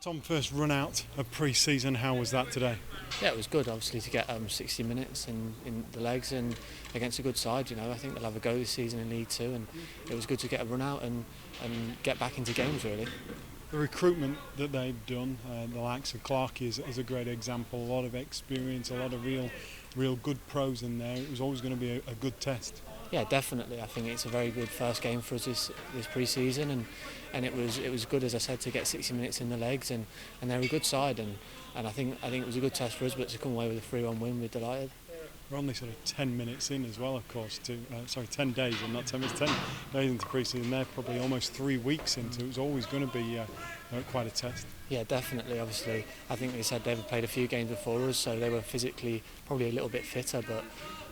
Tom, first run out of pre-season, how was that today? Yeah, it was good, obviously, to get 60 minutes in the legs and against a good side. You know, I think they'll have a go this season in League Two, and it was good to get a run out and get back into games, really. The recruitment that they've done, the likes of Clarkey is a great example. A lot of experience, a lot of real good pros in there. It was always going to be a good test. Yeah, definitely. I think it's a very good first game for us this pre-season, and it was good, as I said, to get 60 minutes in the legs, and they're a good side, and I think it was a good test for us. But to come away with a 3-1 win, we're delighted. We're only sort of 10 minutes in as well, of course. 10 days, and not 10 minutes. 10 days into pre-season. They're probably almost 3 weeks into. It was always going to be quite a test. Yeah, definitely. Obviously, I think they said they've played a few games before us, so they were physically probably a little bit fitter, but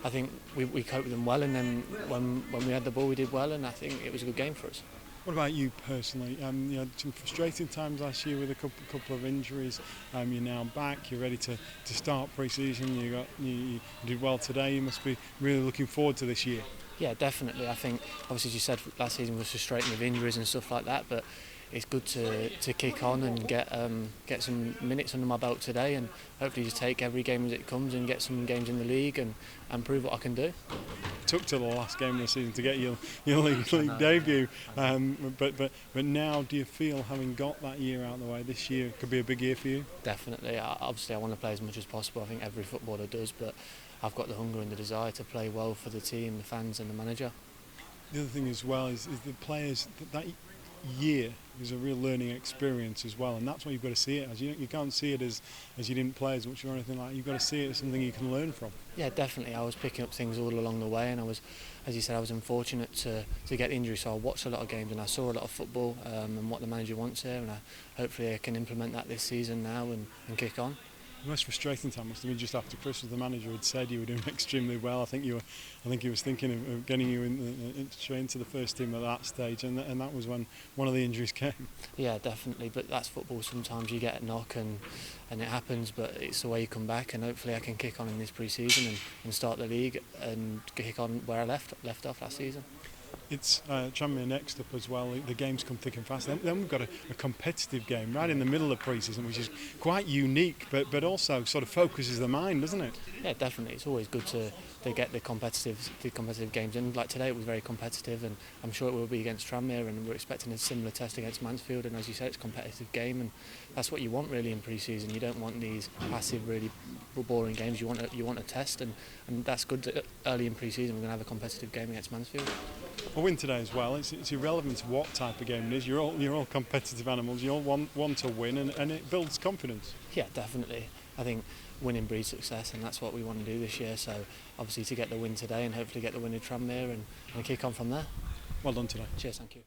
I think we coped with them well, and then when we had the ball we did well, and I think it was a good game for us. What about you personally? You had some frustrating times last year with a couple of injuries. You're now back, you're ready to start pre-season, you did well today, you must be really looking forward to this year. Yeah, definitely. I think, obviously, as you said, last season was frustrating with injuries and stuff like that, but it's good to kick on and get some minutes under my belt today, and hopefully just take every game as it comes and get some games in the league and prove what I can do. It took to the last game of the season to get your league debut, but now do you feel, having got that year out of the way, this year could be a big year for you? Definitely. Obviously, I want to play as much as possible. I think every footballer does, but I've got the hunger and the desire to play well for the team, the fans and the manager. The other thing as well is the players, that year is a real learning experience as well, and that's what you've got to see it as. You can't see it as you didn't play as much or anything like that. You've got to see it as something you can learn from. Yeah, definitely. I was picking up things all along the way, and I was, as you said, I was unfortunate to get injury, so I watched a lot of games and I saw a lot of football and what the manager wants here, and hopefully I can implement that this season now and kick on. The most frustrating time must have been just after Christmas. The manager had said you were doing extremely well. I think he was thinking of getting you into the first team at that stage, and that was when one of the injuries came. Yeah, definitely. But that's football. Sometimes you get a knock and it happens, but it's the way you come back. And hopefully I can kick on in this pre-season and start the league and kick on where I left off last season. It's Tranmere next up as well. The games come thick and fast. Then we've got a competitive game right in the middle of pre-season, which is quite unique, but also sort of focuses the mind, doesn't it? Yeah, definitely. It's always good to get the competitive games in. Like today, it was very competitive, and I'm sure it will be against Tranmere, and we're expecting a similar test against Mansfield. And as you said, it's a competitive game, and that's what you want really in pre-season. You don't want these passive, really boring games. You want a test, and that's good. Early in pre-season, we're going to have a competitive game against Mansfield. A win today as well. It's irrelevant to what type of game it is. You're all competitive animals. You all want to win, and it builds confidence. Yeah, definitely. I think winning breeds success, and that's what we want to do this year. So obviously to get the win today and hopefully get the win in Tranmere and kick on from there. Well done today. Cheers, thank you.